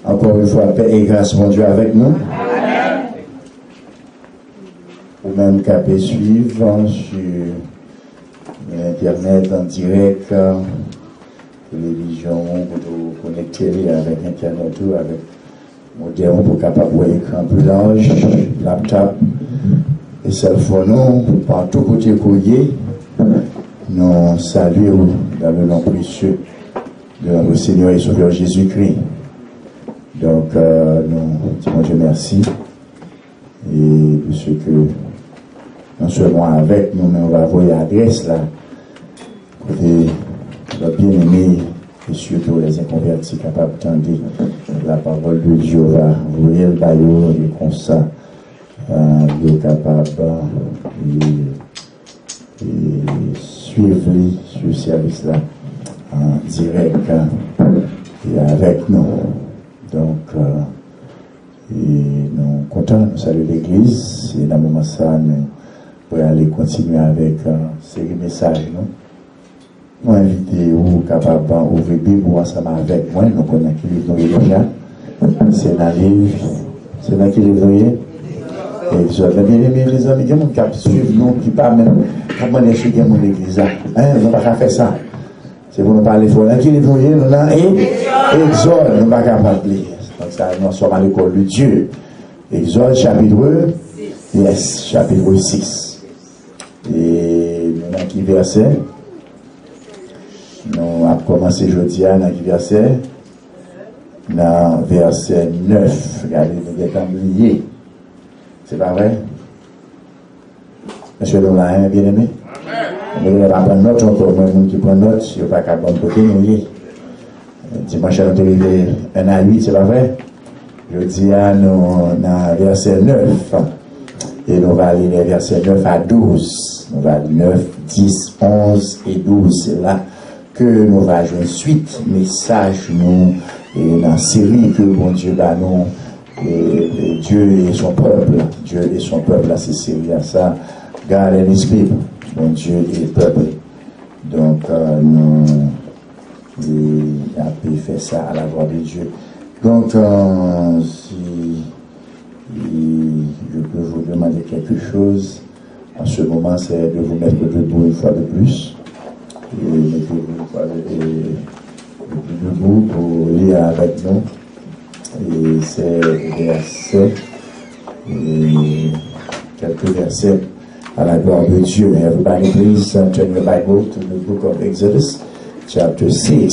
Encore une fois, paix et grâce, mon Dieu, avec nous. Ou même qu'à suivre sur Internet en direct, télévision, pour connecter avec Internet ou avec moderne pour capable voir écran plus large, laptop et cell phone, par tout côté courrier, nous saluons dans le nom précieux de notre Seigneur et Sauveur Jésus-Christ. Donc, nous disons Dieu merci. Et de ce que non seulement avec nous, mais on va voir l'adresse là, côté notre bien-aimé et surtout les inconvertis capables d'entendre la parole de Dieu, va ouvrir le baillot et comme ça, il est capable de suivre ce service-là en direct et avec nous. Donc, nous sommes contents, nous saluons l'Église, et dans le moment ça, nous pouvons aller continuer avec ces messages. Nous invitons ou capables d'ouvrir la Bible ensemble avec moi, nous connaissons qui livre déjà. C'est dans le livre, c'est dans quel livre et bien aimé les amis, il y a des gens qui suivent nous, qui ne parlent même comment est-ce qu'il y a mon église. Nous n'avons pas faire ça. C'est pour nous parler fort. Dans quel livre nous avons et Exode, nous ne sommes pas capables de lire. Donc ça, nous sommes à l'école de Dieu. Exode chapitre 6. Et nous avons qui verset? Nous avons commencé aujourd'hui dans qui verset? Dans verset 9. Regardez, nous avons oublié. C'est pas vrai? Monsieur le maire, bien aimé? Nous ne pas prendre note encore, moi, qui prend note, je ne vais pas qu'à bon côté, nous y dimanche, nous sommes arrivés 1 à 8, c'est pas vrai? Je dis à nous, dans verset 9, et nous allons aller les versets 9 à 12. Nous allons aller 9, 10, 11 et 12. C'est là que nous allons jouer suite, message, nous, et dans la série que mon Dieu va nous. Et Dieu et son peuple, c'est série à ça, garde l'esprit, mon Dieu et le peuple. Donc, nous avons fait ça à la gloire de Dieu. Donc, si je peux vous demander quelque chose, en ce moment, c'est de vous mettre debout une fois de plus. Et mettez-vous une fois debout pour lire avec nous. Et c'est versets, quelques versets à la gloire de Dieu. Everybody please turn your Bible to the book of Exodus, chapter 6.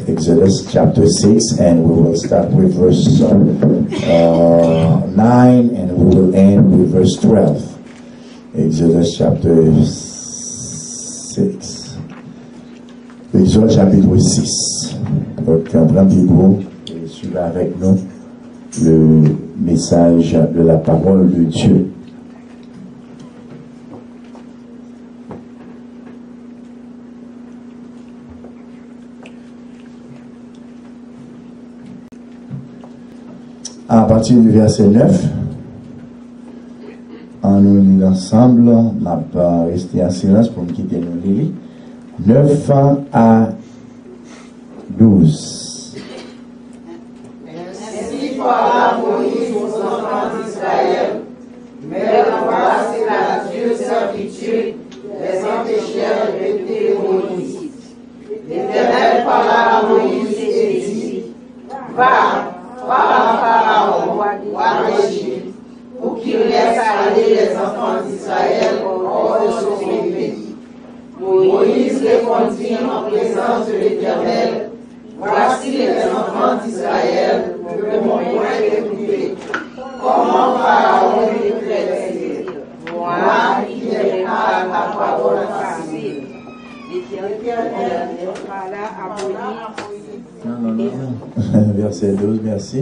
Exodus chapter 6, and we will start with verse 9 and we will end with verse 12. Exodus chapter 6. Exodus chapitre 6. Donc, un grand Bible. Suivez avec nous le message de la parole de Dieu. À partir du verset 9, en nous lisant ensemble, on va rester en silence pour nous quitter nos lits. 9 à 12. Parla Moïse aux enfants d'Israël, mais l'embrasser la Dieu servitude les empêchèrent de répéter Moïse. L'Éternel parla à Moïse et dit, va à Pharaon, roi d'Égypte, pour qu'il laisse aller les enfants d'Israël hors de son pays. Moïse répondit en présence de l'Éternel, voici les enfants d'Israël que mon point écouté. Comment Pharaon les traite-t-il? Moi qui n'ai pas la parole facile. L'Éternel parla à Moïse. Verset 12, merci.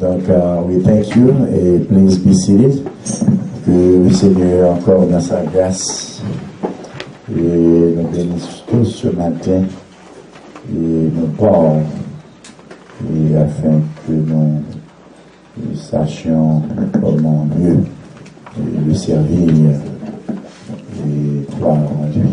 Donc, we thank you et please be seated. Que le Seigneur encore dans sa grâce et nous bénisse tous ce matin et nous parle et afin que nous sachions comment mieux le servir et croire en lui.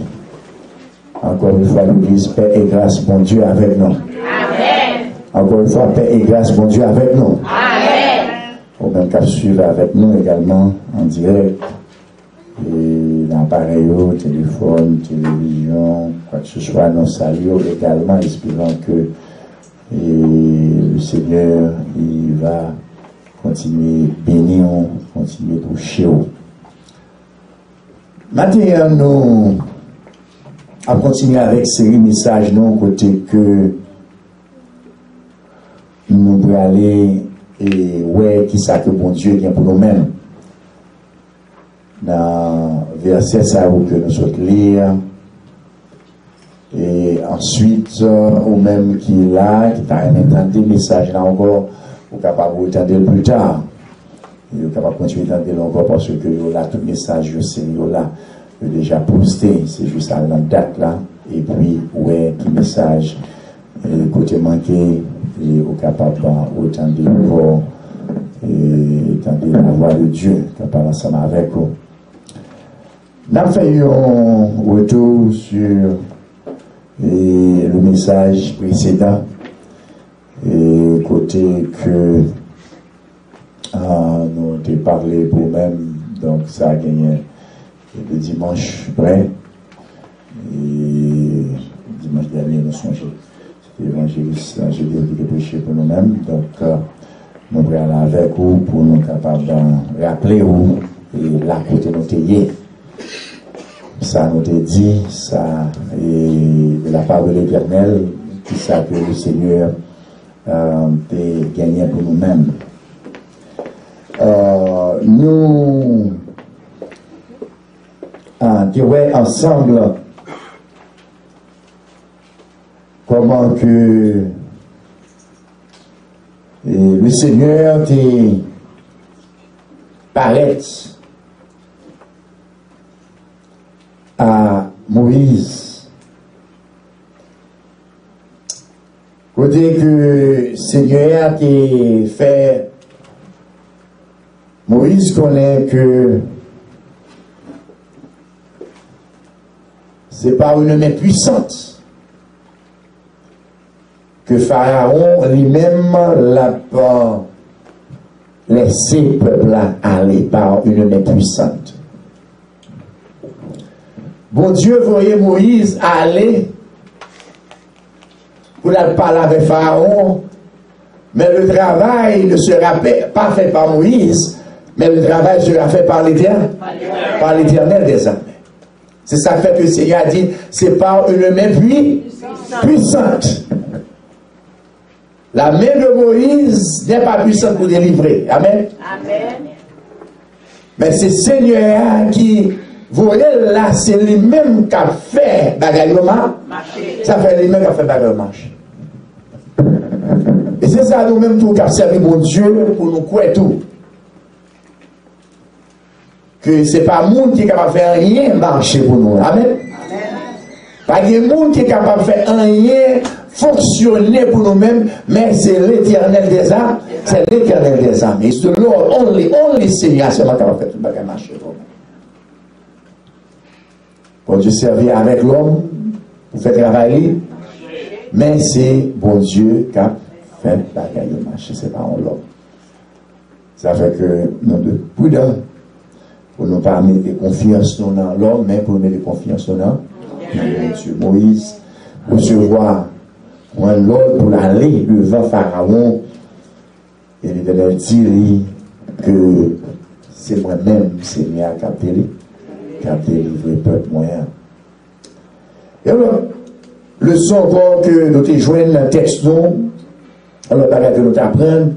Encore une fois, l'Église, paix et grâce, bon Dieu, avec nous. Amen. Encore une fois, paix et grâce, bon Dieu, avec nous. Amen. Au même cas, suivre avec nous également en direct. Et l'appareil, téléphone, télévision, quoi que ce soit, nous saluons également, espérant que le Seigneur, il va continuer bénir, continuer toucher. Maintenant, nous allons continuer avec ces messages, non, côté que nous pouvons aller et ouais, qui ça que bon Dieu vient pour nous-mêmes. Dans verset ça que nous souhaitons lire. Et ensuite, ou même qui est là, qui t'a entendu des messages là encore, ou capable d'entendre plus tard. Et capable de continuer d'entendre encore parce que là, tout message, c'est là, déjà posté, c'est juste à la date là. Et puis, ouais, qui message, côté manqué, et au capable d'entendre encore, et d'entendre la voix de Dieu, capable ensemble avec vous. Nous avons fait un retour sur le message précédent, et côté que nous avons parlé pour même, donc ça a gagné le dimanche près, et dimanche dernier nous sommes c'était l'évangéliste Angélique qui a prêché pour nous-mêmes, donc nous allons aller avec vous pour nous capables de rappeler où et là côté nous t'ayez. Ça nous a dit, ça, et de la part de l'Éternel, qui ça que le Seigneur a gagné pour nous-mêmes. Nous disions ensemble comment que le Seigneur paraît à Moïse. Côté que Seigneur qui fait Moïse connaît que c'est par une main puissante que Pharaon lui-même l'a pas laissé peuple aller par une main puissante. Bon Dieu voyait Moïse aller pour aller parler avec Pharaon, mais le travail ne sera pas fait par Moïse, mais le travail sera fait par l'Éternel des armées. C'est ça que fait que le Seigneur a dit, c'est par une main puissante. La main de Moïse n'est pas puissante pour délivrer. Amen. Amen. Mais c'est le Seigneur qui, vous voyez là, c'est lui-même qui a fait bagaille marcher. Ça fait lui-même qui a fait bagaille marcher. Et c'est ça nous-mêmes tout qui a servi mon Dieu pour nous croire tout. Que ce n'est pas le monde qui est capable de faire rien marcher pour nous. Amen. Pas de monde qui est capable de faire rien fonctionner pour nous-mêmes, mais c'est l'Éternel des âmes. C'est l'Éternel des âmes. Et c'est Lord, only Seigneur, c'est moi qui va faire tout le bagage marcher pour nous. Bon Dieu servir avec l'homme, pour faire travailler, mais c'est bon Dieu qui a fait le bagage marcher, c'est pas l'homme. Ça fait que nous devons être prudents pour ne pas mettre confiance dans l'homme, mais pour mettre confiance dans Dieu. Moïse recevoir l'ordre pour aller devant Pharaon, et l'Éternel dit que c'est moi-même, Seigneur, qui a délivré le peuple moyen. Et alors, le son encore que nous te joignons dans le texte, alors que nous t'apprenons,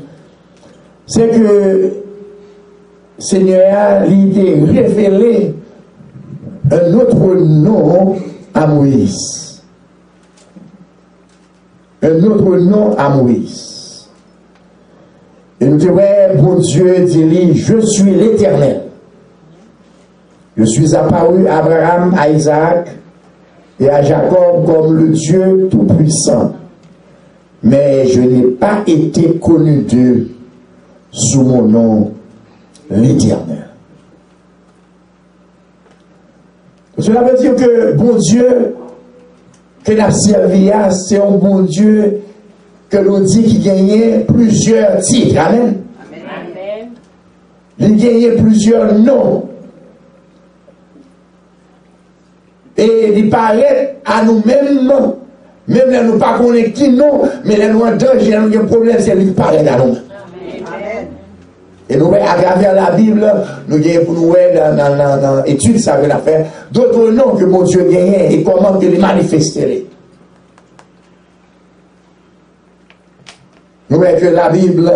c'est que Seigneur a révélé un autre nom à Moïse. Un autre nom à Moïse. Et nous disons, bon Dieu dit, je suis l'Éternel. Je suis apparu à Abraham, à Isaac et à Jacob comme le Dieu Tout-Puissant. Mais je n'ai pas été connu d'eux sous mon nom, l'Éternel. Cela veut dire que bon Dieu, que la servi, c'est un bon Dieu que nous dit qu'il gagnait plusieurs titres. Amen. Amen. Il gagnait plusieurs noms. Et il paraît à nous-mêmes, même là nous pas connaissons qui non, mais là nous en danger, nous avons un problème, c'est lui qui paraît à nous. Amen. Et nous, à travers la Bible, nous avons pour nous dans l'étude, ça veut la faire, d'autres noms que mon Dieu gagnait et comment il les manifesterait. Nous voyons que la Bible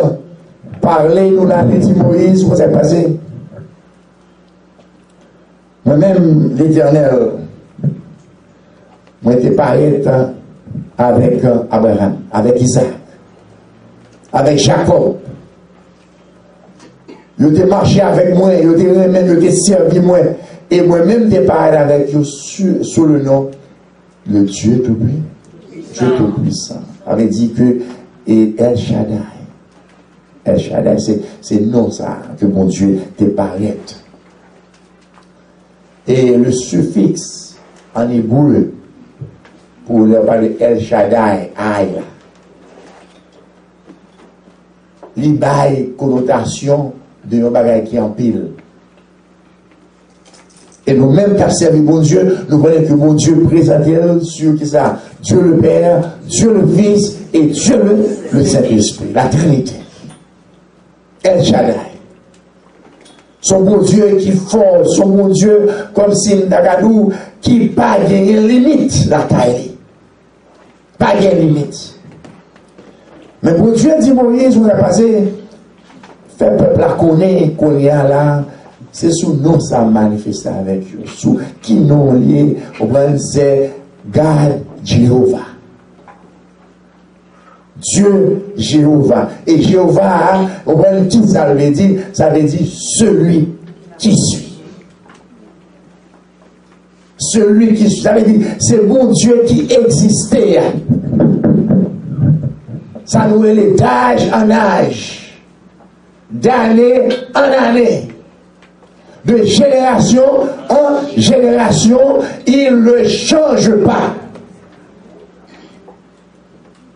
parlait, nous l'a dit Moïse, vous avez passé. Moi-même, l'Éternel, moi j'étais pareil avec Abraham, avec Isaac, avec Jacob. Je t'ai marché avec moi, je t'ai servi moi. Et moi-même, j'étais pareil avec eux sous le nom de Dieu Tout-Puissant. Dieu Tout-Puissant. Avait dit que et El Shaddai. El Shaddai, c'est non ça que mon Dieu te paraît. Et le suffixe en hébreu pour leur parler El Shaddai, aïe, il y a une connotation de un bagage qui en pile. Et nous-mêmes qui avons servi mon Dieu, nous voyons que mon Dieu présentait sur qui ça? Dieu le Père, Dieu le Fils et Dieu le Saint-Esprit, la Trinité. El Shaddai. Son bon Dieu qui est fort, son bon Dieu comme si Ndagadou qui n'a pas de limite, la taille. Pas de limite. Mais bon Dieu dit Moïse, vous avez passé, fait peuple la connaître, qu'on y a là. C'est sous nous ça manifeste avec eux. Sous qui nous lié, c'est God Jéhovah. Dieu Jéhovah. Et Jéhovah, on va dire ça veut dire celui qui suit. Celui qui suit. Ça veut dire c'est bon Dieu qui existait. Ça nous est d'âge en âge, d'année en année. De génération en génération, il ne change pas.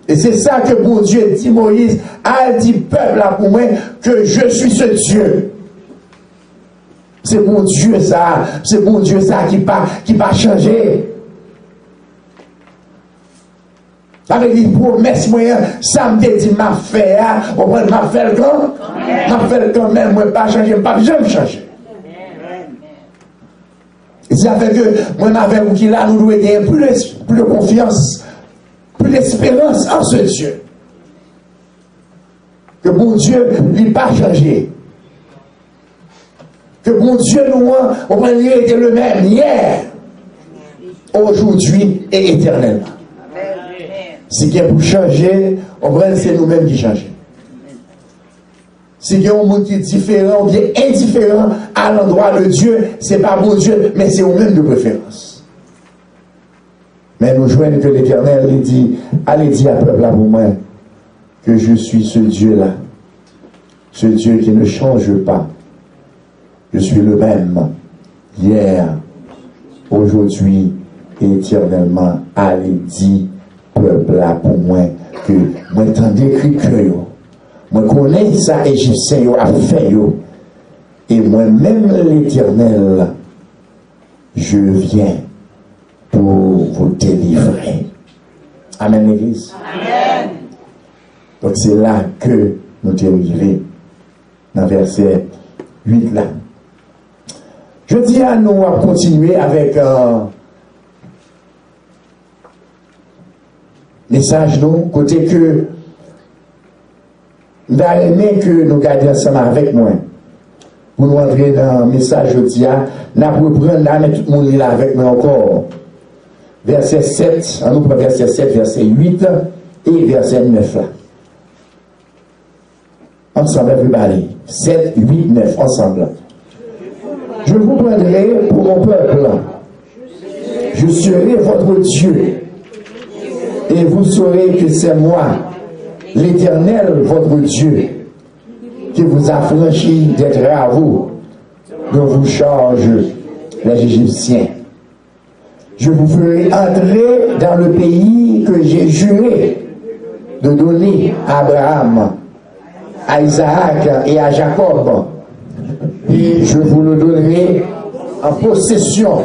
Et c'est ça que bon Dieu dit Moïse, a dit peuple là pour moi que je suis ce Dieu. C'est bon Dieu ça, c'est bon Dieu ça qui va changer. Ça veut dire promesse moyen, ça me dit m'a fait, on va m'a fait quand même, moi pas changer, pas jamais changer. Et ça fait que moi avec vous qui là, nous devons gagner plus de confiance, plus d'espérance en ce Dieu. Que bon Dieu n'a pas changé. Que bon Dieu nous était le même hier, aujourd'hui et éternellement. Si il y a pour changer, c'est nous-mêmes qui changeons. Si il y a un monde qui est différent ou bien indifférent à l'endroit de Dieu, ce n'est pas bon Dieu, mais c'est nous-mêmes de préférence. Mais nous joignons que l'Éternel dit, allez dire à peuple là pour moi que je suis ce Dieu-là, ce Dieu qui ne change pas. Je suis le même, hier, aujourd'hui et éternellement. Allez dire peuple là pour moi que moi t'entendez écrit que yo. Moi connais ça égyptien yo a fait yo. Et moi-même l'Éternel, je viens pour vous délivrer. Amen l'église. Amen. Donc c'est là que nous sommes arrivés dans verset 8 là. Je dis à nous à continuer avec message nous, côté que nous allons aimer que nous gardions ensemble avec moi. Pour nous entrer dans le message, je dis, nous allons reprendre là, mais tout le monde est là avec moi encore. Verset 7, on nous prend verset 7, verset 8 et verset 9 là. Ensemble, everybody. 7, 8, 9, ensemble. Je vous prendrai pour mon peuple. Je serai votre Dieu. Et vous saurez que c'est moi, l'Éternel, votre Dieu, qui vous a franchi d'être à vous, dont vous charge les Égyptiens. Je vous ferai entrer dans le pays que j'ai juré de donner à Abraham, à Isaac et à Jacob. Et je vous le donnerai en possession.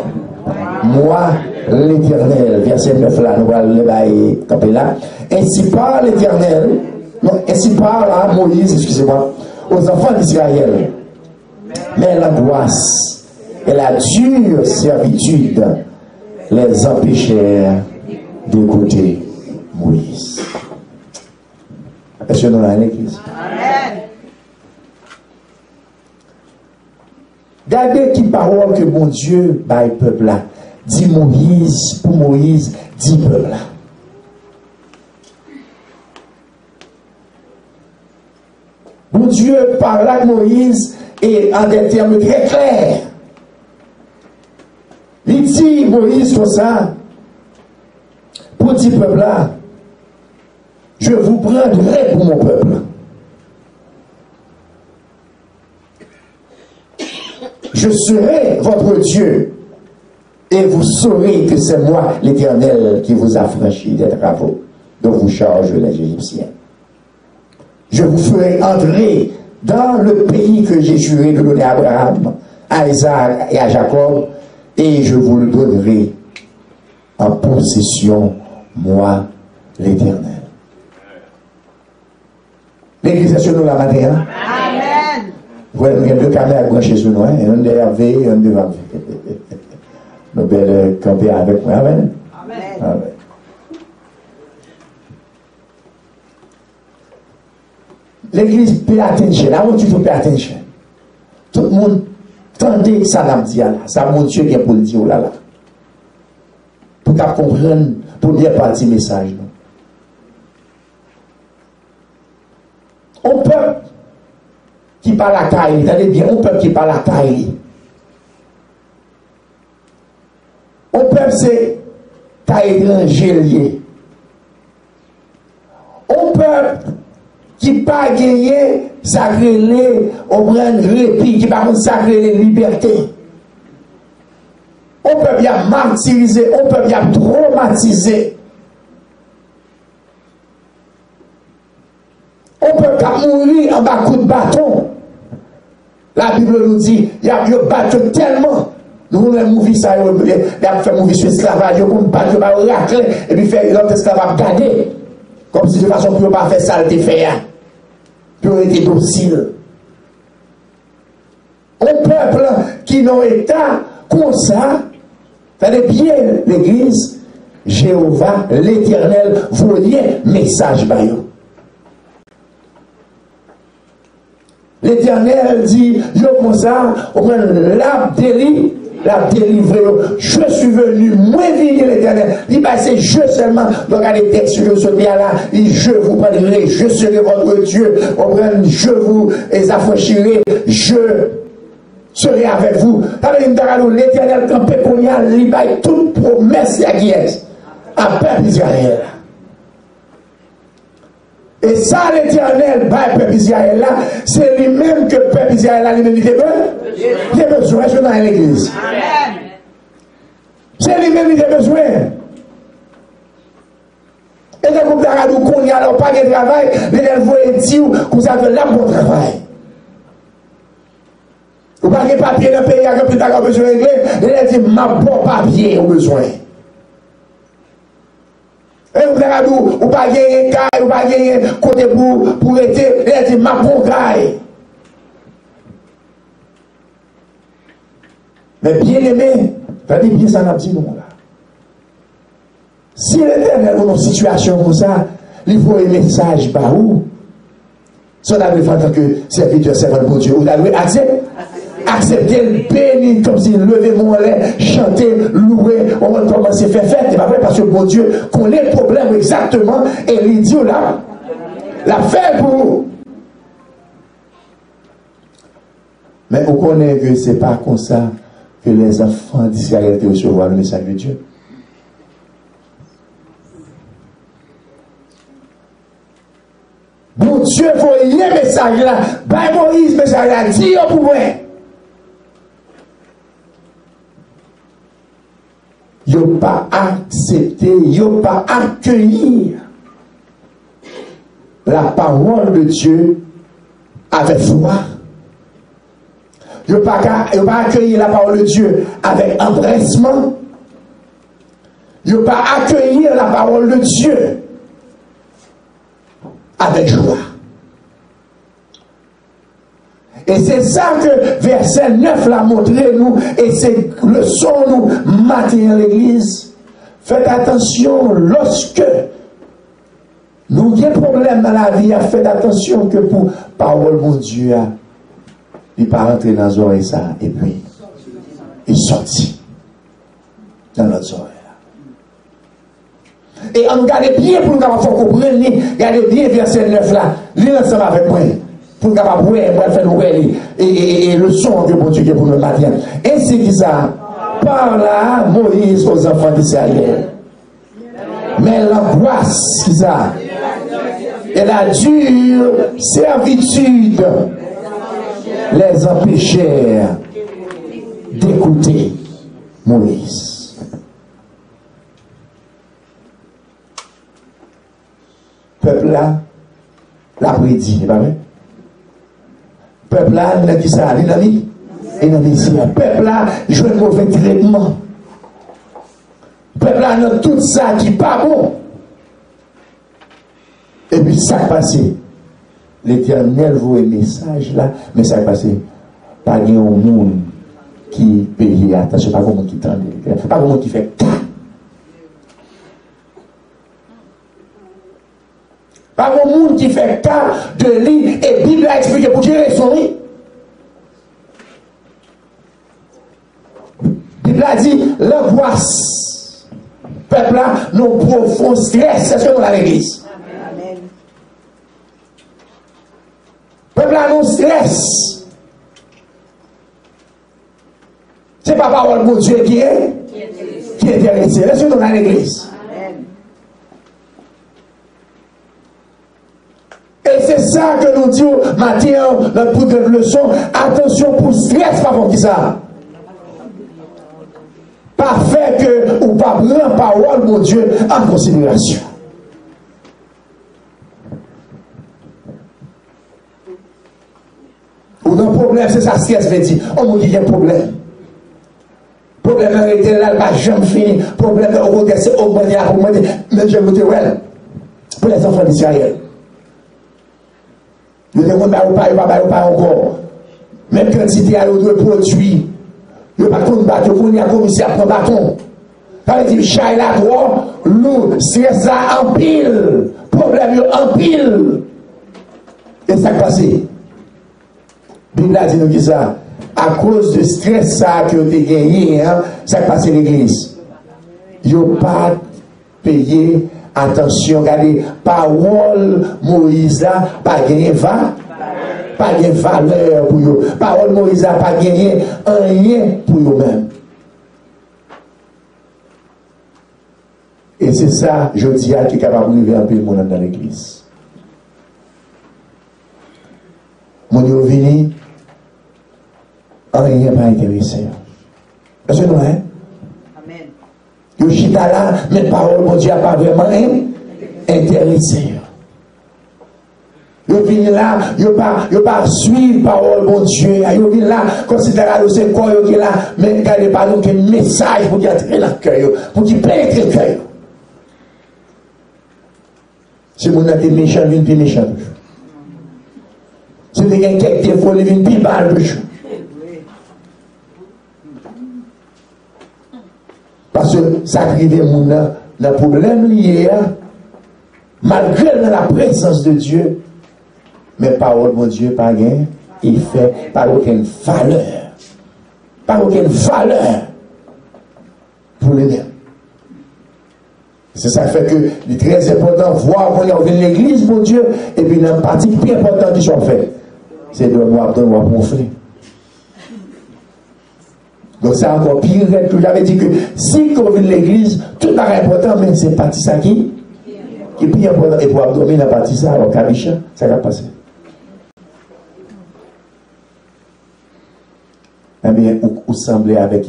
Moi, l'Éternel. Verset 9 là, nous allons le camper là. Ainsi parle l'Éternel, non, ainsi parle à Moïse, excusez-moi, aux enfants d'Israël. Mais l'angoisse et la dure servitude les empêchèrent d'écouter Moïse. Est-ce que nous avons l'église? Amen. Regardez qui parole que mon Dieu bat le peuple là. Dit Moïse, pour Moïse, dit peuple là. Mon Dieu parle à Moïse et en des termes très clairs. Il dit Moïse comme ça, pour dire peuple là, je vous prendrai pour mon peuple. Je serai votre Dieu et vous saurez que c'est moi, l'Éternel, qui vous affranchit des travaux dont vous chargent les Égyptiens. Je vous ferai entrer dans le pays que j'ai juré de donner à Abraham, à Isaac et à Jacob, et je vous le donnerai en possession, moi, l'Éternel. L'église est sur nous la matin. Amen. Voilà, il y a deux caméras branchées sur nous, un derrière V et un devant V. Nous allons camper avec moi. Amen. Amen. Amen. L'église pay attention. Là où tu veux pay attention. Tout le monde tendez ça n'a dit là. Ça mon Dieu qui est pour le dire là. Pour comprendre première partie message. On peut qui parle à Kaïli, attendez bien, on peut qui parle à Kaïli. On peut c'est Kaïli. On peut qui pas gagner sacré on prend répit, qui pas sacré liberté. On peut bien martyriser, on peut bien traumatiser. On peut pas mourir en bas coup de bâton. La Bible nous dit, il y a un bâton tellement. Nous voulons mourir ça, il y a fait mourir sur l'esclavage, pour me battre, racler, et puis faire l'autre esclave garder. Comme si de façon pour ne pas faire ça, le fait. Pour être docile. Un peuple qui n'a état comme ça, c'est bien l'église, Jéhovah, l'Éternel, voyait message baillot. L'Éternel dit, yo comme ça, on prend la délivré. Je suis venu, moi venu l'Éternel. Il dit, c'est je seulement. Donc, à les textes, je suis là, je vous prendrai, je serai votre Dieu. On prend, je vous affranchirai, je serai avec vous. L'Éternel, quand Péconia, il baille toute promesse qui est à peuple Israël. Et ça, l'Éternel, par peuple Israël là, c'est lui-même que peuple Israël là, lui-même, il a besoin, je suis dans l'église. C'est lui-même qui a besoin. Et le groupe d'Aradou, qu'on y a alors pas de travail, l'Éternel voulait dire que vous avez là bon travail. Vous n'avez pas de papier dans le pays, il y a besoin de régler, l'Éternel dit, ma bon papier au besoin. Et vous avez dit, vous n'avez pas gagné caille, vous n'avez pas gagné côté pour être, il a dit, ma bon caille. Mais bien aimé, regardez bien ça, on a dit nous là. Si l'Éternel est dans une situation comme ça, il faut un message par où? Si on avait fait en tant que serviteur, servant pour Dieu, vous avez accepter le béni comme si lever mon lait, chanter, louer, on va commencer à faire fête. C'est pas vrai parce que bon Dieu connaît le problème exactement et l'idiot là, la fait pour vous. Mais on connaît que ce n'est pas comme ça que les enfants d'Israël recevront le message de Dieu. Bon Dieu, il faut y a message là. Bah Moïse, message là, dis au pouvoir. Ils n'ont pas accepté, ils n'ont pas accueilli la parole de Dieu avec foi. Ils n'ont pas accueilli la parole de Dieu avec empressement. Ils n'ont pas accueilli la parole de Dieu avec joie. Et c'est ça que verset 9 l'a montré nous, et c'est le son nous matin à l'église. Faites attention lorsque nous avons des problèmes dans la vie, faites attention que pour parole mon Dieu, il ne pas rentrer dans nos oreilles ça, et puis il sortit dans notre oreille. Et on regarde bien pour nous comprendre, regardez bien verset 9 là, lisez ensemble avec moi. Pour nous faire et le son que bon Dieu pour nous matin. Et c'est qui ça? Par là, Moïse aux enfants d'Israël. Mais l'angoisse, qui ça? Et la dure servitude les empêchèrent d'écouter Moïse. Peuple là, l'a prédit, c'est pas vrai? Peuple là, il a dit ça, il a dit, peuple là, il joue un mauvais traitement. Peuple là, dans tout ça qui n'est pas bon. Et puis ça qui passé, l'Éternel voit un message là, mais ça qui passé, pas de monde qui paye attention, pas de monde qui tend, pas de monde qui fait cas. Pas de monde qui fait cas de lui, et Bible a expliqué pour gérer son lit. Bible a dit l'angoisse. Peuple là, nous profond stress, c'est ce que nous avons à l'église. Peuple là, nous stress. C'est pas parole de Dieu qui est intéressé. C'est ce que nous avons à l'église. Et c'est ça que nous disons maintenant, notre pour de leçon, attention pour stress, par contre, qui ça? Pas fait que, ou pas prendre parole, mon Dieu, en considération. Ou non, problème, c'est ça, stress, veut dire. On nous dit qu'il y a un problème. Problème arrêté là, il va jamais fini. Problème, on va c'est augmenter, mais je vous dis, ouais, pour les enfants d'Israël. Nous ne pas encore. Même quantité à l'autre produit. Il n'y a pas de bâton, il y a commencé à prendre bâton. Ça veut dire, chai la droit, l'eau, stress ça en pile. Problème en pile. Et ça passe. Bible a dit nous ça. À cause de stress ça que vous avez gagné, ça passe l'église. Il n'y a pas payé. Attention, regardez, parole Moïse là, pas gagné pas de valeur pour eux. Parole Moïse là, pas gagné rien pour eux-mêmes. Et c'est ça, je dis à qui est capable de vivre un peu le monde dans l'église. Mon Dieu vini, rien pas intéressé. Est-ce que nous, hein? Yo chita là, mais parole, mon Dieu, n'a pas vraiment intéressé. Yo vini là, yo pas suivre parole, mon Dieu. Yo vini là, considérer le c'est quoi yo là, mais regardez pas donc un message pour qu'il entre dans le cœur, pour qu'il pénètre le cœur. Si mon êtes méchant, vient plus méchant. Si vous avez quelques défauts, il vient plus mal. Parce que ça arrive dans le problème lié, malgré la présence de Dieu, mais parole de mon Dieu, pas gain, il fait pas aucune valeur. Pas aucune valeur pour les mêmes. C'est ça qui fait que c'est très important de voir qu'on est en l'église, mon Dieu, et puis une partie plus importante qui sont faits, c'est de moi gonfler. Donc c'est encore pire que j'avais dit que si on vient de l'église, tout est important, mais c'est parti ça qui est plus important. Et pour abdominer la partie ça, au cabicha, ça va passer. Eh bien, vous semblez avec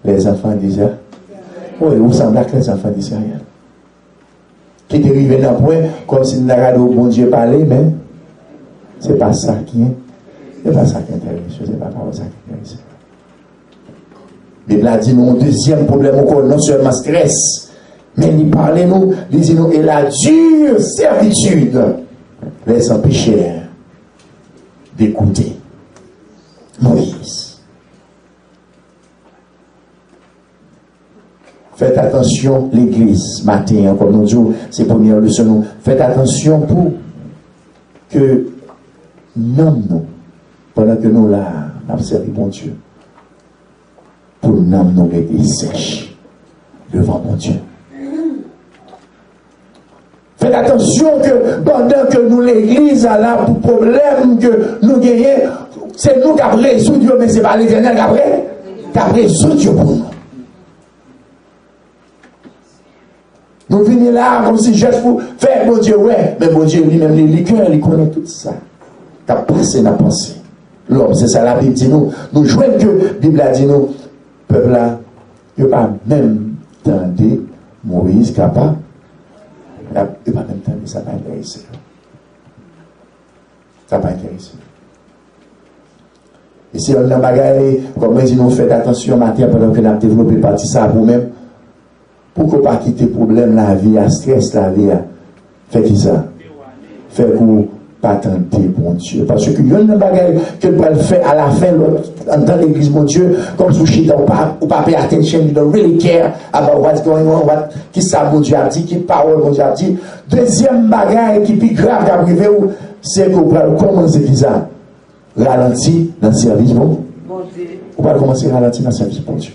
les enfants d'Israël. Oui, vous semblez avec les enfants d'Israël. qui est arrivé dans le point, comme si nous avons dit, bon Dieu parler, mais c'est pas ça qui est. C'est pas ça qui intéresse. C'est pas ça qui intéresse. Bible a dit nous, deuxième problème encore, non seulement stress, mais il parlait nous, il dit nous, et la dure servitude les empêchait d'écouter Moïse. Faites attention, l'église, matin, comme nous disons, c'est la première leçon. Faites attention pour que nous, pendant que nous là, observons bon Dieu, pour nous rester sèches devant mon Dieu. Faites attention que pendant que nous, l'église, a là pour problème que nous gagnons, c'est nous qui avons résolu Dieu, mais ce n'est pas l'Éternel qui a résolu Dieu pour nous. Nous venons là comme si juste pour faire mon Dieu, ouais, mais mon Dieu lui-même, les cœurs, il connaît tout ça. Tu as passé dans la pensée. L'homme, c'est ça la Bible dit nous. Nous jouons que la Bible a dit nous, peuple là, il n'a pas même tendu Moïse capable. Il n'a pas même tendu, ça n'a pas intéressé. Ça n'a pas intéressé. Et si on a bagaille, comme on dit, nous faites attention matin pendant que nous avons développé partie ça pour nous-mêmes. Pour qu'on ne pas quitter le problème, la vie, la stress, la vie, fait qui ça? Fait qu'on pas tenter, bon Dieu. Parce qu'il y a une bagaille que nous pouvons faire à la fin, dans l'église, mon Dieu, comme sous chita, ou pas pay attention, you don't really care about what's going on, qui ça, mon Dieu a dit, qui parole, mon Dieu a dit. Deuxième bagaille qui est plus grave qu'à privé, c'est qu'on peut commencer qui ça? Ralentir dans le service, bon Dieu. On va commencer à ralentir dans le service, bon Dieu.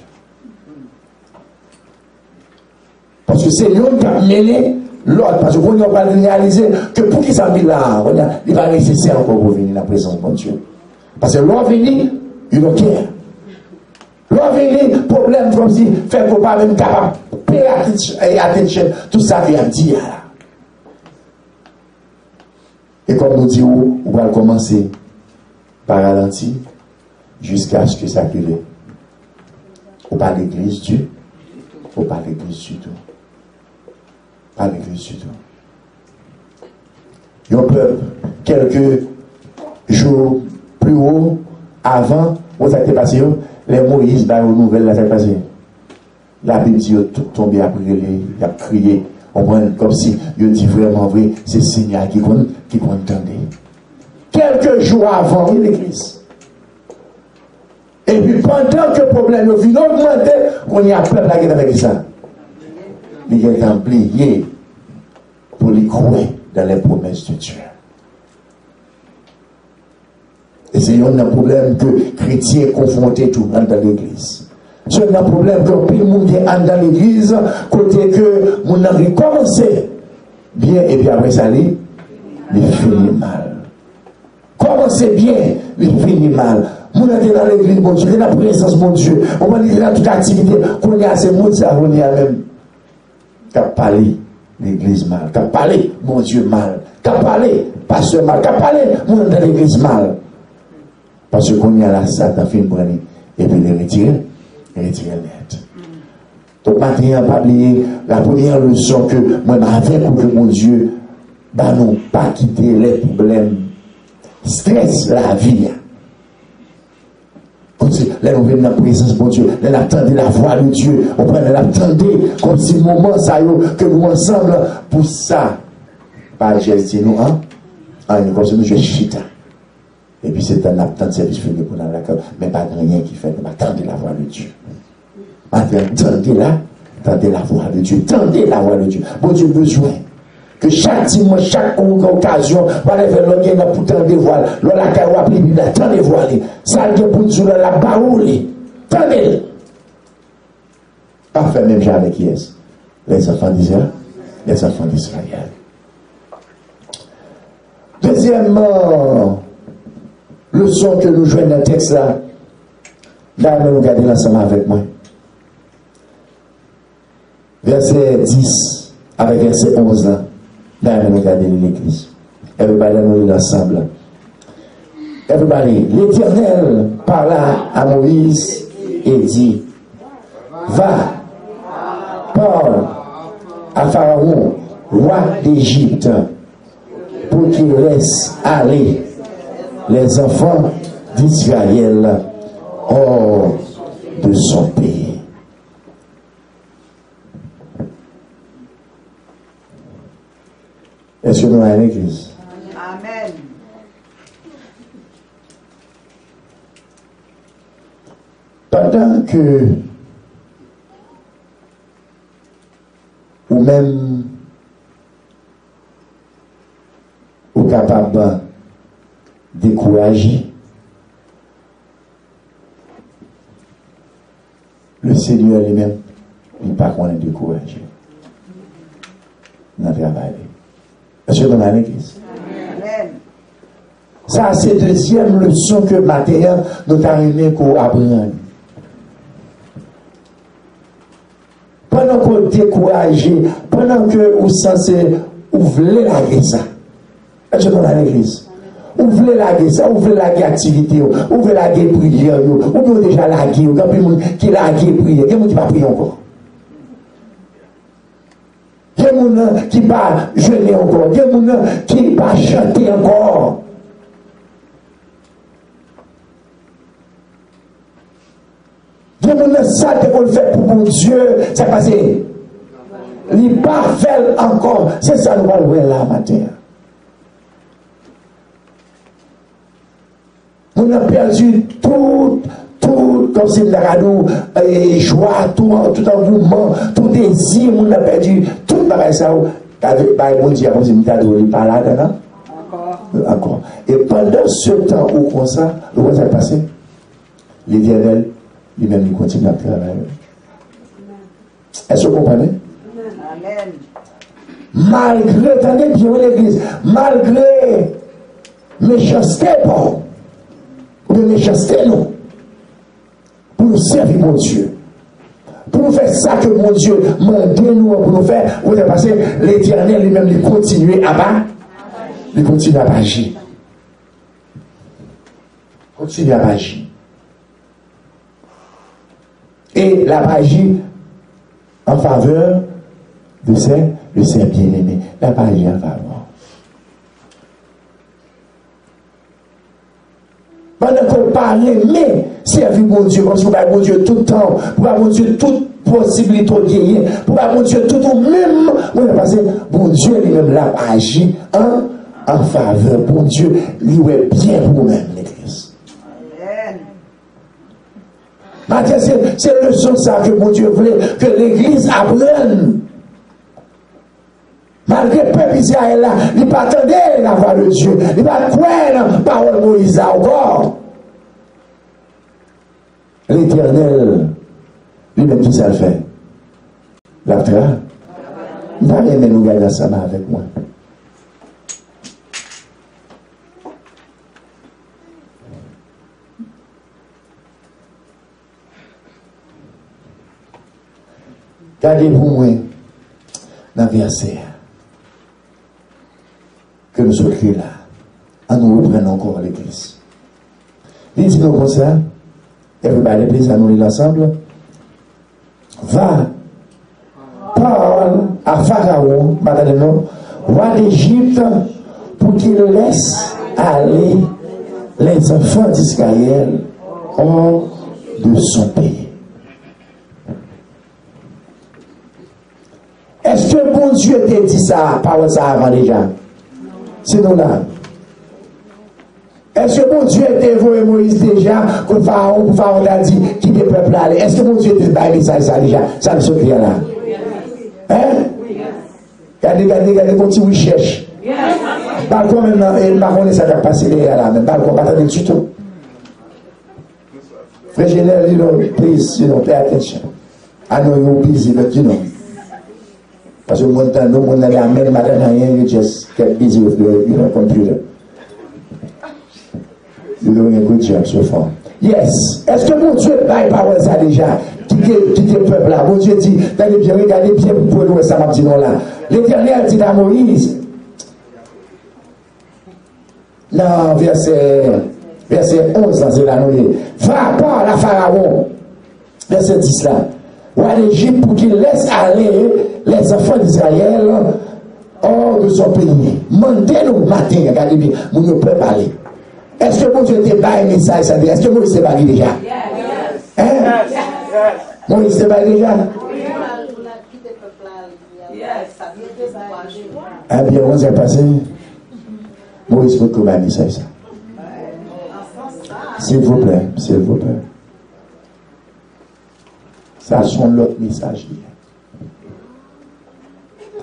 Parce que c'est l'homme qui a mené l'autre. Parce qu'on va réaliser que pour qu'il s'en là, il va nécessaire encore pour venir dans la présence de Dieu. Parce que l'autre venu, il don't care. L'autre venu, problème comme si, fait qu'on pas même capable de payer attention, tout ça vient dire. Et comme nous disons, on va commencer par ralentir jusqu'à ce que ça arrive. On parle de l'église Dieu, on parle de l'église du tout. Pas l'église du tout. Il y a un peuple, quelques jours plus haut, avant, où ça a été passé, les Moïse, dans les nouvelles, là, ça a été passé. La Bible dit, tout tombé après, il a crié, on prend comme si, il dit vraiment vrai, c'est le Seigneur qui compte entendre. Quelques jours avant, l'église. Et puis pendant que le problème vient augmenter, on y a peuple qui est avec ça. Il est oublié pour les croire dans les promesses de Dieu. Et c'est un problème que les chrétiens confrontés tout dans l'église. C'est un problème que tout le monde est dans l'église, côté que mon a commencé bien et puis après ça, il finit mal. Commencez bien, il finit mal. Mon est dans l'église, mon Dieu, dans la présence, mon Dieu. On va dire dans toute activité, qu'on y a ces mots, ça, on y a même. Qu'a parlé l'église mal, qu'a parlé mon Dieu mal, qu'a parlé pasteur mal, qu'a parlé mon dans l'église mal. Parce qu'on y a la Satan fin brûler et puis les retirer net. Donc maintenant, pas oublier la première leçon que moi m'avais pour que mon Dieu, bah non, pas quitter les problèmes, stress la vie. Là, nous venons dans la présence de Dieu. Là, nous attendons la voix de Dieu. On prend l'attendez comme si le moment ça que nous ensemble pour ça. Pas juste nous, hein? Comme si nous jouons chita. Et puis c'est un attente service fini pour la cœur. Mais pas rien qui fait. Nous attendons la voix de Dieu. Attendez la voix de Dieu. Attendez la voix de Dieu. Bon Dieu besoin. Que chaque dimanche, chaque occasion, on va faire l'organe pour tendre des voiles. L'on a qu'à appeler Bible, tendre des voiles. Ça vient pour nous la baoule. Tendez. Pas faire même genre avec qui est les enfants d'Israël. Les enfants d'Israël. Deuxièmement, leçon que nous jouons dans le texte là, là, nous regardons ensemble avec moi. Verset 10 avec verset 11 là. Là, nous regardons l'église. Everybody, nous sommes ensemble. Everybody, l'Éternel parla à Moïse et dit, va, parle à Pharaon roi d'Égypte, pour qu'il laisse aller les enfants d'Israël hors de son pays. Est-ce que nous avons l'église? Amen. Pendant que ou même ou capable de décourager, le Seigneur lui-même, il n'est pas qu'on est découragé dans le travail. Est-ce que dans l'église? Amen. Ça, c'est la deuxième leçon que matin nous avons aimé qu'on apprenne. Pendant qu'on décourage, pendant que vous censez ouvrir la guerre, est-ce que dans l'église? Ouvrez la guerre, ça, ouvrez la guerre activité, ouvrez la guerre prière, ouvrez déjà la guerre, il y a des gens qui la guerre prière, il y a des gens qui ne prier encore. Il y a des gens qui ne pas jeûner encore, il y a des gens qui ne pas chanter encore. Il y a des gens qui ne fait pour mon Dieu, c'est passé. Il n'est pas fait encore. C'est ça que nous allons voir là matin. On a perdu tout, comme c'est la joie, tout engouement, tout désir, on a perdu tout pareil ça. Avec mon Dieu, il n'est pas là dedans. Encore. Et pendant ce temps où comme ça, le roi s'est passé, l'Éternel, lui-même, il continue à travailler. Est-ce que vous comprenez? Amen. Malgré, attendez bien l'église, malgré méchanceté, bon. De méchanceté, non. Pour nous servir mon Dieu. Pour nous faire ça que mon Dieu m'a donné nous pour nous faire, vous avez passé, l'Éternel lui-même, il continue à bas. Il continue à agir. Continue à agir. Et la agir en faveur de ses bien-aimés. La agir en faveur. Pendant qu'on parle, mais servir mon Dieu, comme si vous avez mon Dieu tout le temps, pour avoir mon Dieu toute possibilité de gagner, pour avoir mon Dieu tout au même, vous avez passé, mon Dieu lui-même l'a agi en faveur, mon Dieu lui est bien pour vous-même, l'église. Maintenant, c'est le leçon ça que mon Dieu voulait que l'église apprenne. Malgré le peuple Israël là, il ne pas attendre la voix de Dieu, il ne pas croire dans la parole de Moïse encore. L'Éternel, lui-même qui ça le fait. L'Aftra, il va aimer nous garder ensemble avec moi. Gardez-vous moi dans le verset que nous sommes écrits là. En nous reprenons encore l'église. Il dit comme ça, everybody please, à nous lire ensemble. Va, parle à Pharaon, maintenant, roi d'Égypte, pour qu'il laisse aller les enfants d'Israël hors de son pays. Est-ce que bon Dieu t'a dit ça, par ça avant déjà? Sinon là. Est-ce que mon Dieu t'a envoyé Moïse déjà, que Pharaon t'a dit qui te peuple là? Est-ce que mon Dieu t'a dit ça déjà? Ça me sauve là. Hein? Regardez, quand tu cherches. Balcon même, balcon, ça va passer là, même balcon, pas attendre du tout. Frère Général, please, pay attention. I know you're busy, but parce que mon temps, nous, on a la même matin, you just get busy with the computer. You're doing a good job so far. Yes. Est-ce que mon Dieu n'a pas ça déjà? Qui est peuple là? Mon Dieu dit, regardez bien pour nous, ça m'a dit non là. L'Éternel dit à Moïse, non, verset 11, dans la nuit, va parle à Pharaon. Verset 10 là. Roi d'Égypte pour qu'il laisse aller les enfants d'Israël hors de son pays. Mandez-nous matin, regardez bien, nous ne pouvons pas parler. Est-ce que bon Dieu t'a pas un message, ça veut? Est-ce que Moïse s'est parlé déjà? Hein? Moïse s'est parlé déjà? Eh bien, on s'est passé. Moïse, faut qu'on ait un message, ça. S'il vous plaît, s'il vous plaît. Ça sont l'autre message.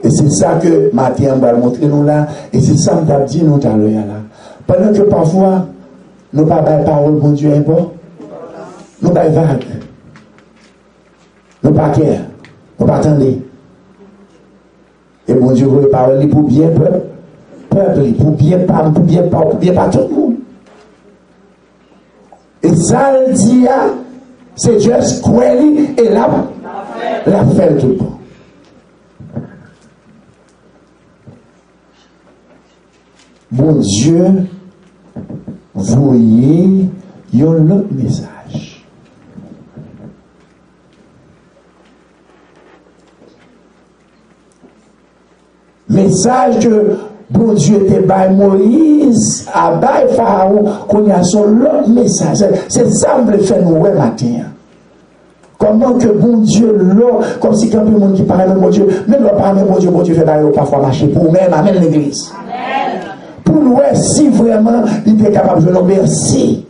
Et c'est ça que Mathieu va montrer nous là. Et c'est ça que nous dit nous tout à l'heure là. Pendant que parfois, nous pas de parole, bon Dieu, nous pas vague. Nous pas clair. Nous pas attendre. Et bon Dieu, vous parler pour bien peuple, pour bien pas tout le monde. Et ça, le dit, c'est juste quoi et là, la fait tout le monde. Bon Dieu, voyez, il y a un autre message. Message que bon Dieu te bail Moïse, à bail Pharaon, qu'on y a son autre message. C'est ça que je veux faire nous matin. Comment que bon Dieu là, comme si quand le monde qui parle de mon Dieu, même le parle de bon Dieu fait d'ailleurs parfois marcher pour même, amène l'église. Pour nous, si vraiment il était capable de nous merci.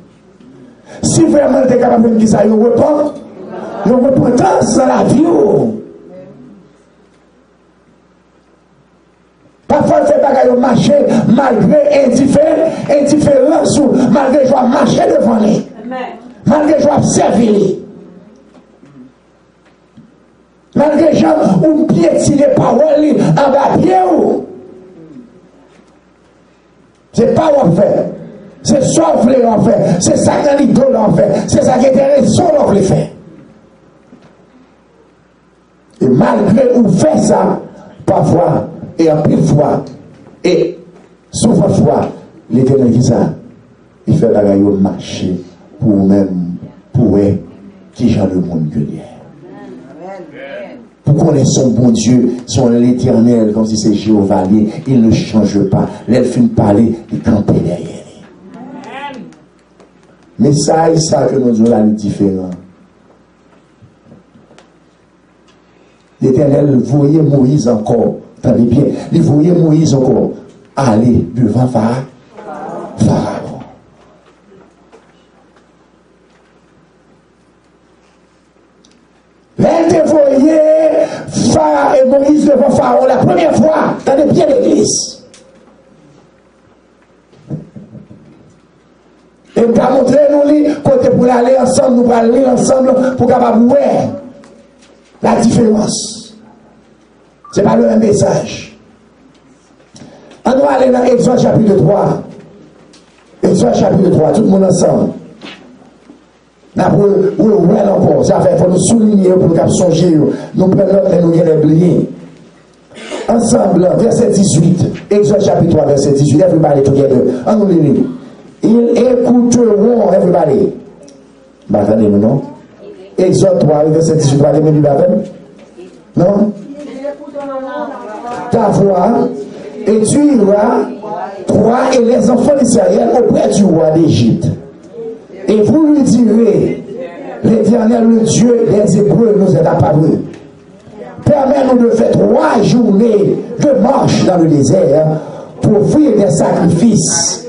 Si vraiment il était capable de nous dire ça, il repent. Il repentance dans la vie. Parfois, c'est pas qu'il marche malgré indifférence ou malgré joie marcher devant lui. Malgré joie servir. Malgré gens ou piétiner paroles en bas pied ou. C'est pas ce qu'on fait. C'est ça qu'on fait. C'est ça qu'on l'idole en fait. C'est ça qui est intéressant qu'on fait. Et malgré ou fait ça, parfois, et en pile fois, et souvent fois, l'Éternel dit ça, il fait la gaille marcher pour même, pour eux, qui genre le monde que l'il Pour qu'on ait son bon Dieu, son l'Éternel, comme si c'est Jéhovah, il ne change pas. L'elfine parler, il campe derrière. Mais ça, c'est ça que nous avons différent. L'Éternel voyait Moïse encore, attendez bien, il voyait Moïse encore aller devant Pharaon. Pharaon et Moïse devant Pharaon la première fois dans les pieds de l'église. Et nous avons montré nous côté pour aller ensemble, nous allons aller ensemble pour capable voir la différence. Ce n'est pas le même message. On va aller dans Exode chapitre 3. Exode chapitre 3, tout le monde ensemble. Oui, encore. Ça fait, il faut nous souligner pour nous songer. Nous prenons notre et nous y oublier. Ensemble, verset 18. Exode chapitre 3, verset 18. Everybody together. On nous lit. Ils écouteront, everybody. Attendez-nous, non? Exode 3, verset 18. Vous allez me dire non? Ta voix, et tu iras, toi et les enfants d'Israël, auprès du roi d'Égypte. Et vous lui direz, l'Éternel, le Dieu des Hébreux, nous est apparu. Permets-nous de faire 3 journées de marche dans le désert pour offrir des sacrifices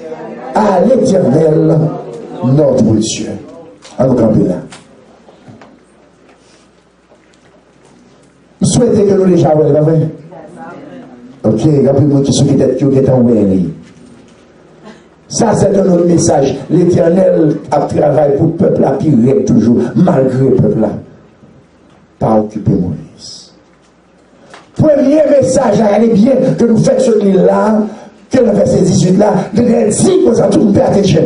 à l'Éternel, notre Dieu. À nous camper là. Vous souhaitez que nous les jouions, là, vrai? Ok, rappelez-moi qui est en Wéli. Ça, c'est un autre message. L'Éternel a travaillé pour le peuple, là, puis il règle toujours, malgré le peuple, là. Pas occuper Moïse. Premier message, regardez bien que nous faisons ce livre-là, que le verset 18 là, de dire, vous avez tout le attention.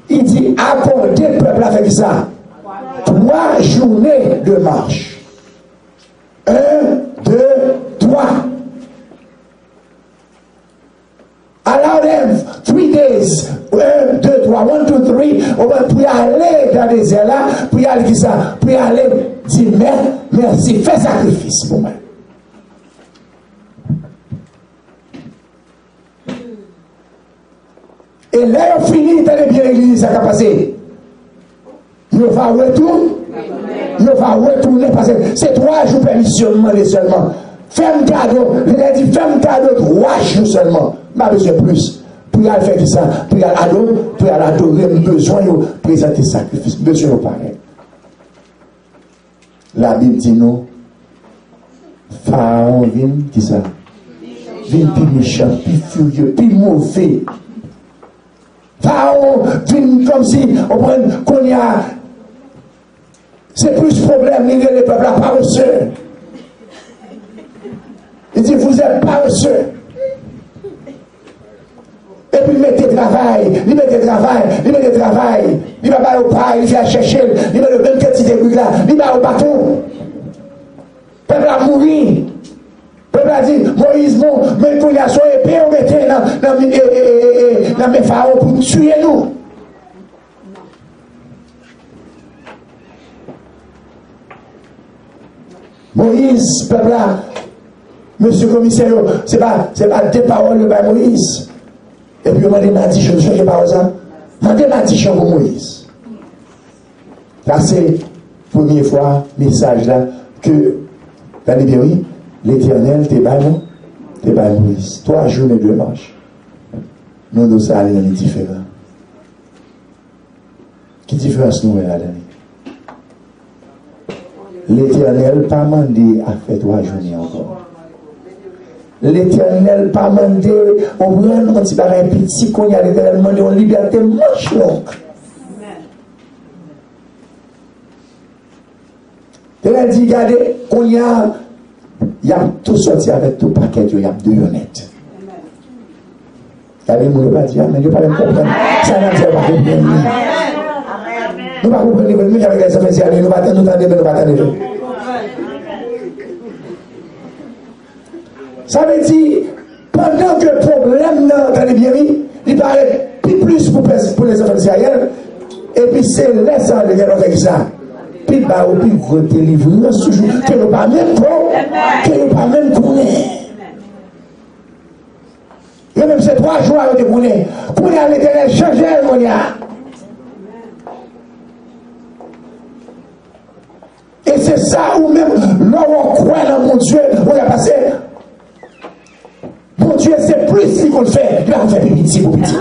Il dit, accordez le peuple avec ça. 3 journées de marche. 1, 2, 3. Allow them 3 days. 1, 2, 3. 1, 2, 3. On va puis aller dans les désert là, puis aller qui ça, puis aller dire merci, fais sacrifice pour moi. Et là, on finit, t'as bien l'église, ça va passer. Il va retourner. Il va retourner parce que c'est 3 jours de permission seulement. Fais-moi cadeau. Il a dit, fais-moi cadeau 3 jours seulement. Je n'ai besoin plus. Pour y aller faire ça, pour y aller adorer, besoin de présenter sacrifice. Besoin de pareil. La Bible dit nous, Pharaon vient, qui ça? Vient plus méchant, plus furieux, plus mauvais. Pharaon vient comme si, qu'on y a. C'est plus problème, les peuples à paresseux. Il dit, vous êtes paresseux. Et puis, mettez travail, il va pas au paille, il vient chercher, il met le même quantité de là, il va au bâton. Le peuple a mouru. Le peuple a dit, Moïse, bon, mais pour y a son épée, on mettait dans mes pharaons pour tuer nous. Moïse, peuple là, monsieur le commissaire, c'est pas des paroles de Moïse. Et puis on m'a dit, je ne sais pas ça. On m'a dit, pour Moïse. Là, c'est la première fois, message là, que, dans les oui, l'Éternel, t'es Moïse. 3 jours et 2 marches. Nous, nous, ça allait dans les différents. Qui différence nous, là, l'Éternel pas mandé à faire 3 journées encore. L'Éternel pas mandé, on prend un petit bagage petit, qu'on y a l'Éternel demandé en liberté, marche longue. L'Éternel dit, regardez, qu'on y a tout sorti avec tout paquet, il y a 2 honnêtes. Regardez, moi, je ne vais pas dire, mais je ne vais pas comprendre. Ça n'a pas compris. Nous ne pouvons pas comprendre, nous avec les affaires, nous ne pouvons pas attendre. Ça veut dire, pendant que le problème dans les bienvenus, il paraît plus pour les affaires israéliennes, et puis c'est laissant de faire avec ça. Puis bah, au plus gros délivrance, toujours, que nous pas même pour, que nous pas même connaître. Et même ces 3 jours avec des connaître, qu'on a l'Éternel changé, mon gars. Et c'est ça où même, l'on croit dans mon Dieu, on a passé. Mon Dieu, c'est plus ce qu'on fait. Il va faire petit pour petit.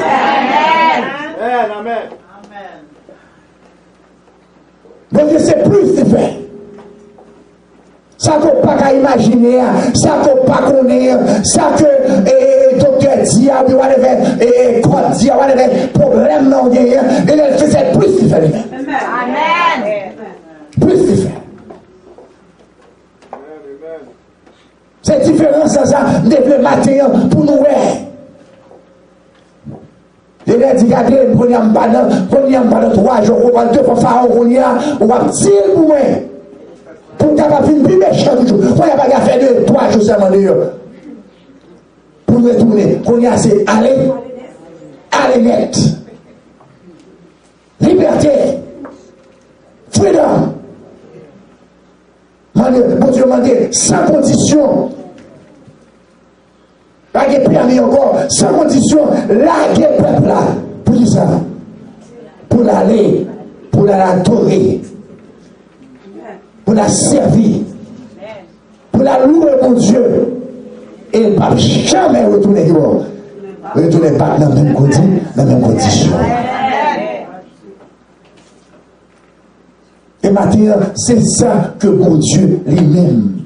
Amen. Mon Dieu, c'est plus ce qu'il fait. Ça qu'on n'a pas imaginer, ça qu'on n'a pas connaître, ça que docteur dit, et code dit, problème non gagne. Et elle fait, c'est plus ce qu'il fait. Amen. Plus ce qu'il fait. C'est différent, ça, depuis le matin, pour nous. Il a dit, regardez, on n'y a pas de 3 jours, on va 2 fois Pharaon, on va tirer pour moi. Pour capable de plus méchant toujours. On n'a pas fait 3 jours seulement d'ailleurs. Pour nous retourner, on y a assez, allez net. Liberté. Freedom. Mon Dieu m'a dit, sans condition. Pas de permis encore, sans condition, larguer le peuple là. Pour dire ça. Pour l'aller, pour l'adorer. Pour la servir. Pour la louer mon Dieu. Et il ne va jamais retourner dehors. Retourner pas dans la même condition. Et maintenant, c'est ça que mon Dieu lui-même,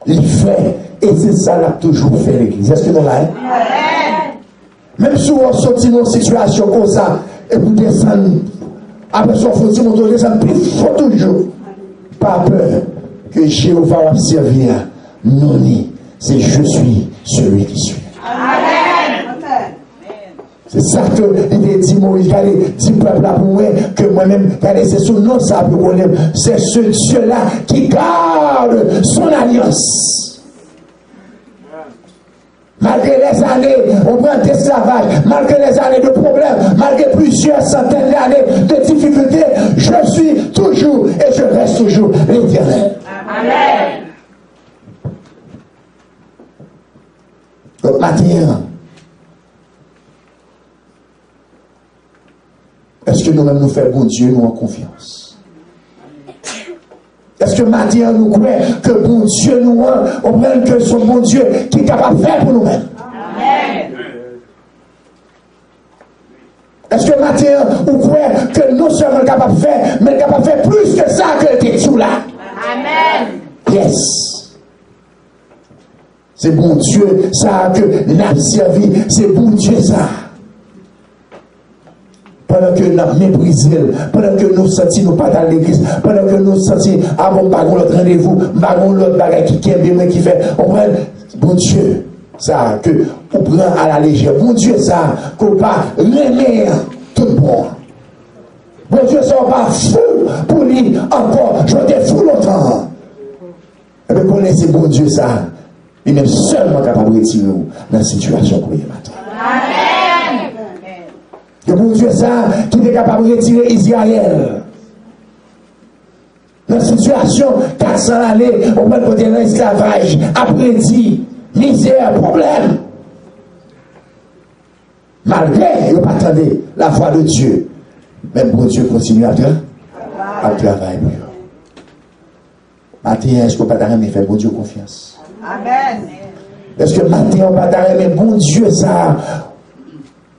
il fait. Et c'est ça qu'il a toujours fait l'église. Est-ce que nous l'avons? Même si on sortit dans une situation comme ça, et vous descendez, après son foutu, vous descendez plus fort toujours. Pas peur que Jéhovah va servir. Non, c'est je suis celui qui suis. Amen. C'est ça que il dit Moïse, dit peuple là pour moi, que moi-même, c'est son nom ça pour connaître. C'est ce Dieu-là qui garde son alliance. Malgré les années, on prend d'esclavage, malgré les années de problèmes, malgré plusieurs centaines d'années de difficultés, je suis toujours et je reste toujours l'Éternel. Amen. Donc maintenant, Est-ce que nous-mêmes nous faisons bon Dieu, nous en confiance? Est-ce que maintenant nous croyons que bon Dieu nous on prenne que son bon Dieu qui est capable de faire pour nous-mêmes? Amen. Est-ce que maintenant vous croyez que nous sommes capables de faire, mais capables de faire plus que ça que le texte là? Amen. Yes. C'est bon Dieu ça que nous avons servi. C'est bon Dieu ça. Pendant que nous avons méprisé, pendant que nous sentis nous pas dans l'église, pendant que nous sentis avant l'autre rendez-vous, l'autre bagage qui est bien qui fait, on prend bon Dieu ça que on prend à la légère. Bon Dieu ça qu'on pas remettre tout le monde. Bon Dieu ça on pas fou pour lui encore. Je t'ai fou longtemps. Et bien connaissez bon Dieu ça. Il est seulement capable de retirer dans la situation qu'on est maintenant. Amen. Que bon Dieu ça qui est capable de retirer Israël. Dans la situation 400 années, on va côté de l'esclavage, après dit, misère, problème. Malgré, vous pas attendez la voix de Dieu. Même bon Dieu continue à travailler pour eux. Maintenant, est-ce qu'on ne peut pas faire bon Dieu confiance? Amen. Est-ce que maintenant, on ne peut pas mais bon Dieu ça,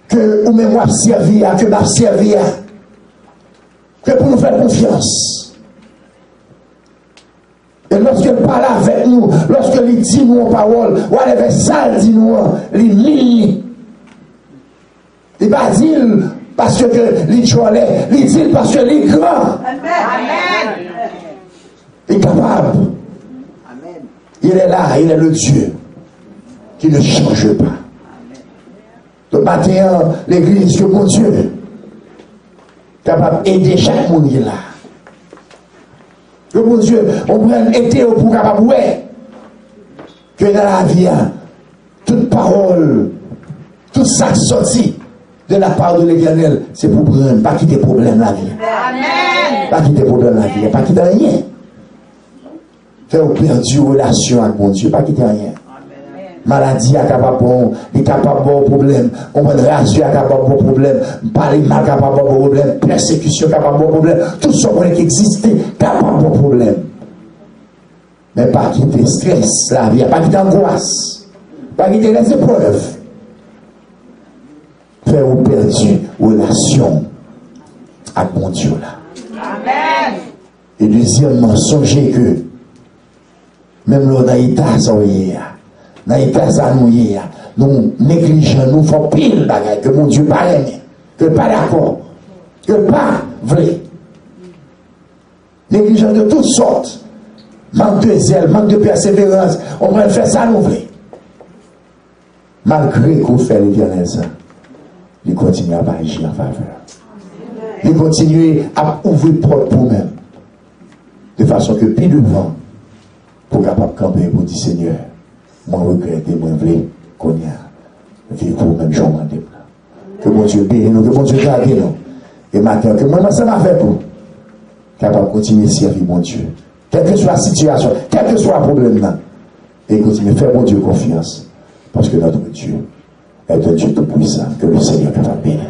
que ou même moi servir, que m'a servir, que pour nous faire confiance. Et lorsqu'il parle avec nous, lorsqu'il dit nous en parole, ou avec ça, il dit nous, il lit. Il ne va dire parce que il jolie, il dit parce que il est grand. Amen. Il est capable. Amen. Il est là, il est le Dieu qui ne change pas. Le matin, l'église, que mon Dieu, capable d'aider chaque monde qui est là. Que mon Dieu, on prenne été pour capable de que dans la vie, toute parole, tout ça sorti de la part de l'Éternel, c'est pour prendre, pas quitter problème la vie. Amen. Pas quitter problème la vie, pas quitter rien. Faire perdu relation avec mon Dieu, pas quitter rien. Maladie est capable de problème, comprendre race est capable de problème, parler mal capable de problème, persécution capable de problème, tout ce qui existe capable de problème. Mais pas quitter stress, la vie, pas quitter angoisse, pas quitter les épreuves. Faire perdu relation avec mon Dieu là. Amen. Et deuxièmement, songez que même l'on a été nous négligeons, nous faisons pile bagaille, que mon Dieu pas aimé, que pas d'accord, que pas vrai. Négligeons de toutes sortes, manque de zèle, manque de persévérance, on va faire ça nous vrai. Malgré qu'on fait l'Éternel ça, il continue à agir en faveur. Il continue à ouvrir porte pour nous-mêmes, de façon que plus devant, pour capable de camper pour dire Seigneur, moi regrette, moi vrai qu'on y a vivre même jour en débat. Que mon Dieu bénisse nous, que mon Dieu garde nous. Et maintenant, que moi, ça m'a fait pour capable de continuer à servir mon Dieu. Quelle que soit la situation, quel que soit le problème là. Et continuer à faire mon Dieu confiance. Parce que notre Dieu est un Dieu tout puissant, que le Seigneur est capable de bénir.